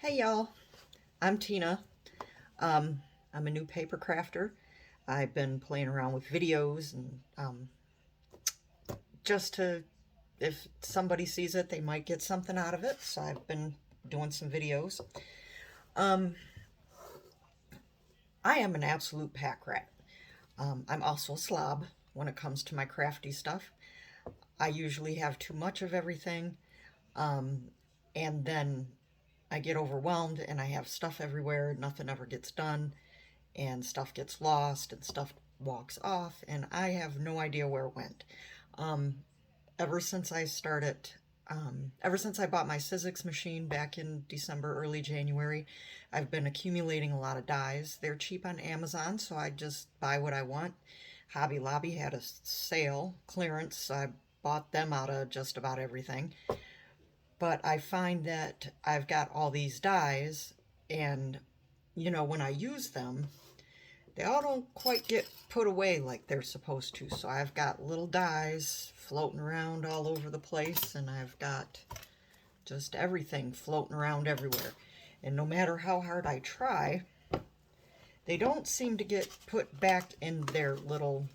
Hey y'all, I'm Tina. Um, I'm a new paper crafter. I've been playing around with videos and just to, if somebody sees it, they might get something out of it. So I've been doing some videos. Um, I am an absolute pack rat. I'm also a slob when it comes to my crafty stuff. I usually have too much of everything, um, and then I get overwhelmed and I have stuff everywhere. Nothing ever gets done, and stuff gets lost and stuff walks off, and I have no idea where it went. Um, ever since I started, ever since I bought my Sizzix machine back in December, early January, I've been accumulating a lot of dies. They're cheap on Amazon, so I just buy what I want. Hobby Lobby had a sale, clearance, so I bought them out of just about everything. But I find that I've got all these dies, and when I use them, they all don't quite get put away like they're supposed to. So I've got little dies floating around all over the place, and I've got just everything floating around everywhere. And no matter how hard I try, they don't seem to get put back in their little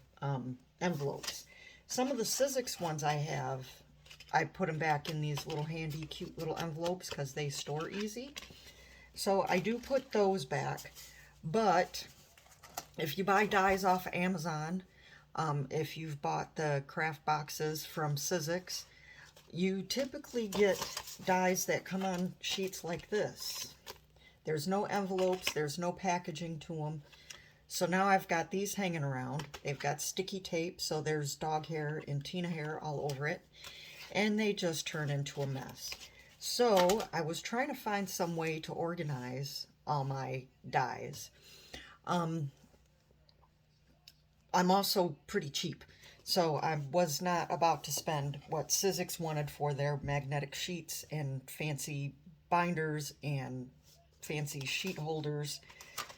envelopes. Some of the Sizzix ones I put them back in these little handy, cute little envelopes because they store easy. So I do put those back, but if you buy dies off Amazon, if you've bought the craft boxes from Sizzix, you typically get dies that come on sheets like this. There's no envelopes, there's no packaging to them. So now I've got these hanging around. They've got sticky tape, so there's dog hair and Tina hair all over it. And they just turn into a mess. So I was trying to find some way to organize all my dies. Um, I'm also pretty cheap. So I was not about to spend what Sizzix wanted for their magnetic sheets and fancy binders and fancy sheet holders.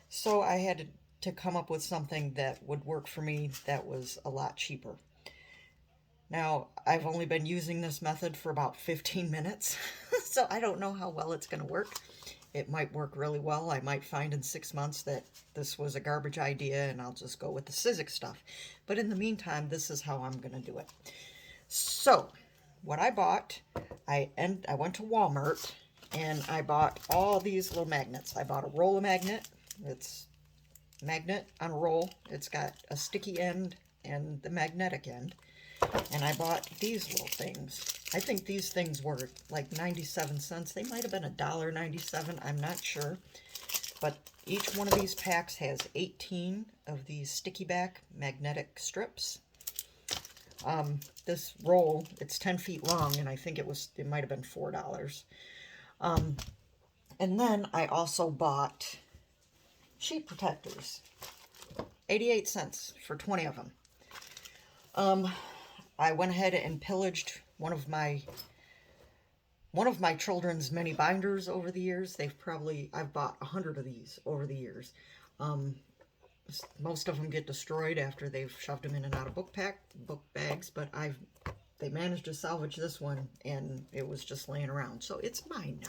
So I had to come up with something that would work for me that was a lot cheaper. Now, I've only been using this method for about 15 minutes, so I don't know how well it's going to work. It might work really well. I might find in 6 months that this was a garbage idea and I'll just go with the Sizzix stuff. But in the meantime, this is how I'm going to do it. So, what I bought, I went to Walmart and I bought all these little magnets. I bought a roller magnet. It's magnet on a roll. It's got a sticky end and the magnetic end. And I bought these little things. I think these things were like 97 cents. They might have been $1.97. I'm not sure. But each one of these packs has 18 of these sticky back magnetic strips. This roll, it's 10 feet long, and I think it might have been $4. And then I also bought sheet protectors. 88 cents for 20 of them. I went ahead and pillaged one of my children's many binders over the years. I've bought 100 of these over the years. Most of them get destroyed after they've shoved them in and out of book bags, but they managed to salvage this one, and it was just laying around, so it's mine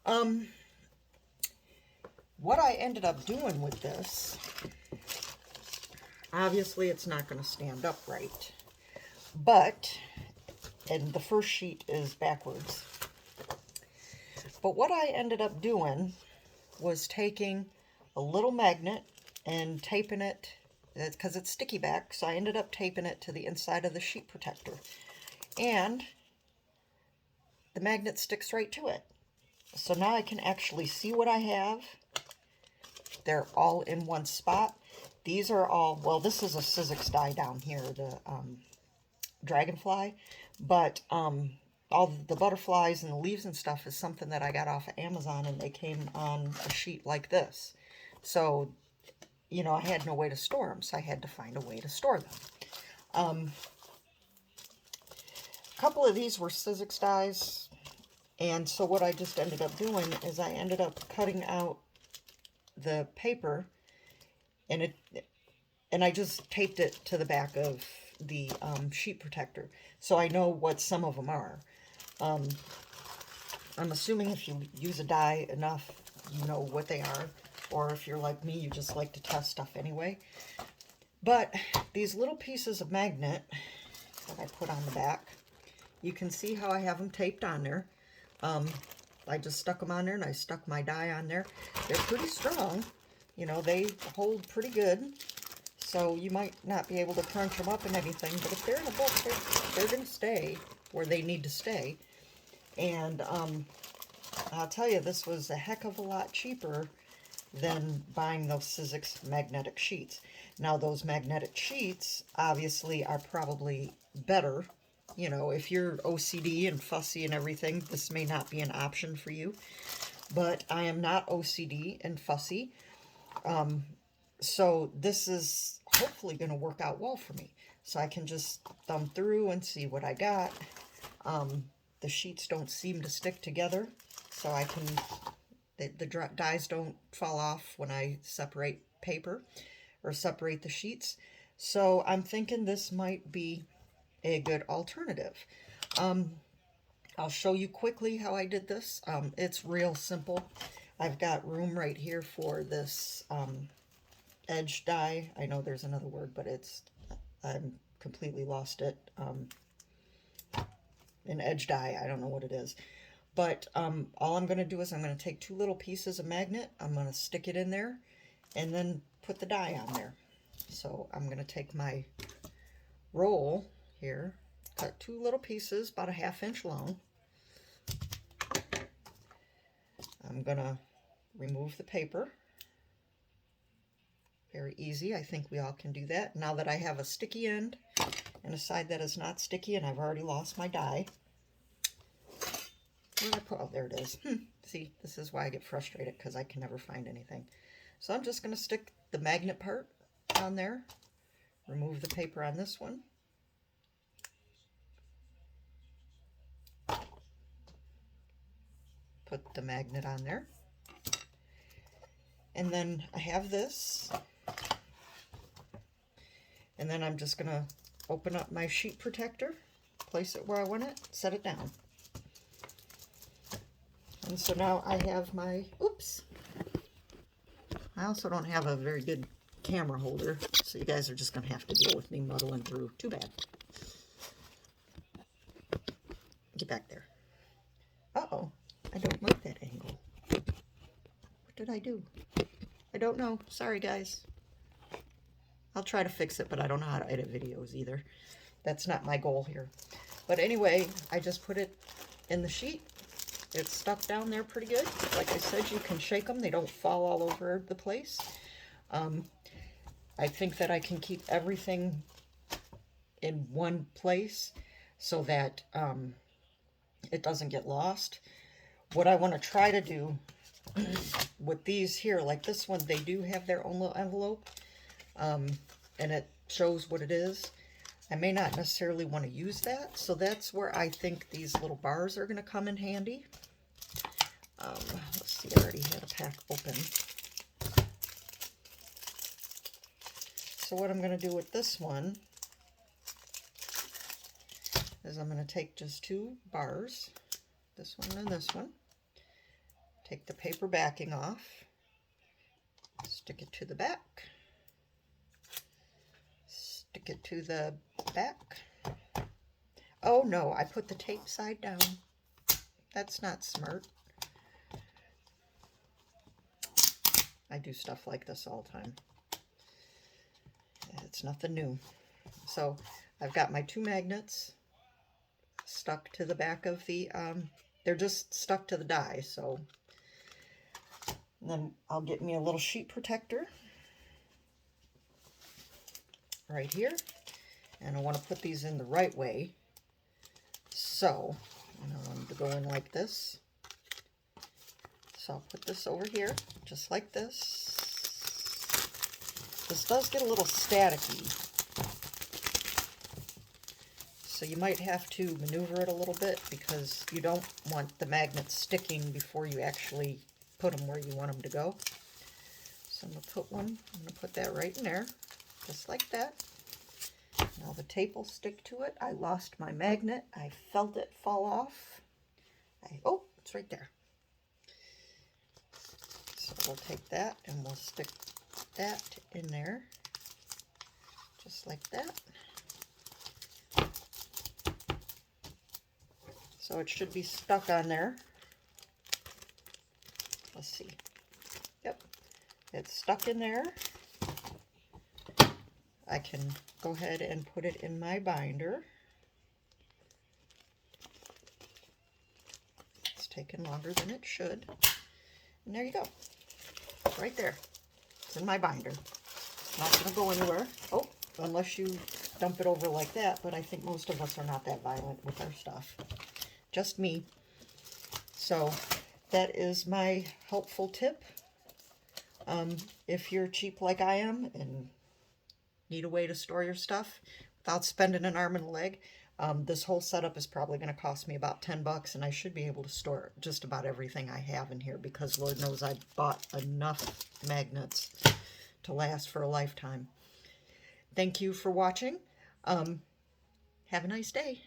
now. What I ended up doing with this, obviously it's not going to stand up right. And the first sheet is backwards. But what I ended up doing was taking a little magnet and taping it, because it's sticky back, so I ended up taping it to the inside of the sheet protector. And the magnet sticks right to it. So now I can actually see what I have. They're all in one spot. These are all, well, this is a Sizzix die down here, the Dragonfly, but all the butterflies and the leaves and stuff is something that I got off of Amazon, and they came on a sheet like this. So, I had no way to store them, so I had to find a way to store them. A couple of these were Sizzix dies, and so what I just ended up doing is I ended up cutting out the paper, and I just taped it to the back of the sheet protector, so I know what some of them are. I'm assuming if you use a die enough, you know what they are. Or if you're like me, you just like to test stuff anyway. But these little pieces of magnet that I put on the back, you can see how I have them taped on there. I just stuck them on there and I stuck my die on there. They're pretty strong. You know, they hold pretty good. So you might not be able to crunch them up and anything, but if they're in a book, they're going to stay where they need to stay. And I'll tell you, this was a heck of a lot cheaper than buying those Sizzix magnetic sheets. Now, those magnetic sheets obviously are probably better. You know, if you're OCD and fussy and everything, this may not be an option for you. But I am not OCD and fussy. So this is hopefully going to work out well for me. So I can just thumb through and see what I got. The sheets don't seem to stick together, so I can, the dies don't fall off when I separate paper or separate the sheets. So I'm thinking this might be a good alternative. I'll show you quickly how I did this. It's real simple. I've got room right here for this edge die. I know there's another word, but I'm completely lost it. An edge die, I don't know what it is. But all I'm going to do is I'm going to take 2 little pieces of magnet, I'm going to stick it in there, and then put the die on there. So I'm going to take my roll here, cut 2 little pieces, about a 1/2 inch long. I'm going to remove the paper. Very easy. I think we all can do that. Now that I have a sticky end and a side that is not sticky, and I've already lost my die. Where did I put? Oh, there it is. See, this is why I get frustrated, because I can never find anything. So I'm just going to stick the magnet part on there. Remove the paper on this one. Put the magnet on there. And then I have this. And then I'm just going to open up my sheet protector, place it where I want it, set it down. And so now I have my, oops. I also don't have a very good camera holder, so you guys are just going to have to deal with me muddling through. Too bad. Get back there. Uh-oh, I don't like that angle. What did I do? I don't know. Sorry, guys. I'll try to fix it, but I don't know how to edit videos either. That's not my goal here. But anyway, I just put it in the sheet. It's stuck down there pretty good. Like I said, you can shake them. They don't fall all over the place. I think that I can keep everything in one place so that it doesn't get lost. What I want to try to do with these here, like this one, they do have their own little envelope, and it shows what it is. I may not necessarily want to use that, so that's where I think these little bars are going to come in handy. Let's see, I already had a pack open. So what I'm going to do with this one is I'm going to take just 2 bars, this one and this one, take the paper backing off, stick it to the back, stick it to the back. Oh no, I put the tape side down. That's not smart. I do stuff like this all the time. It's nothing new. So I've got my 2 magnets stuck to the back of the, they're just stuck to the die, so then I'll get me a little sheet protector right here, and I want to put these in the right way. So I want them to go in like this. So I'll put this over here, just like this. This does get a little staticky, so you might have to maneuver it a little bit because you don't want the magnets sticking before you actually put them where you want them to go. So I'm going to put one, I'm going to put that right in there, just like that. Now the tape will stick to it. I lost my magnet. I felt it fall off. Oh, It's right there. So we'll take that and we'll stick that in there, just like that. So it should be stuck on there. Let's see. Yep, it's stuck in there. I can go ahead and put it in my binder. It's taken longer than it should. And there you go. It's right there. It's in my binder. It's not going to go anywhere. Oh, unless you dump it over like that, but I think most of us are not that violent with our stuff. Just me. So that is my helpful tip. If you're cheap like I am and need a way to store your stuff without spending an arm and a leg, this whole setup is probably going to cost me about $10, and I should be able to store just about everything I have in here because Lord knows I bought enough magnets to last for a lifetime. Thank you for watching. Have a nice day.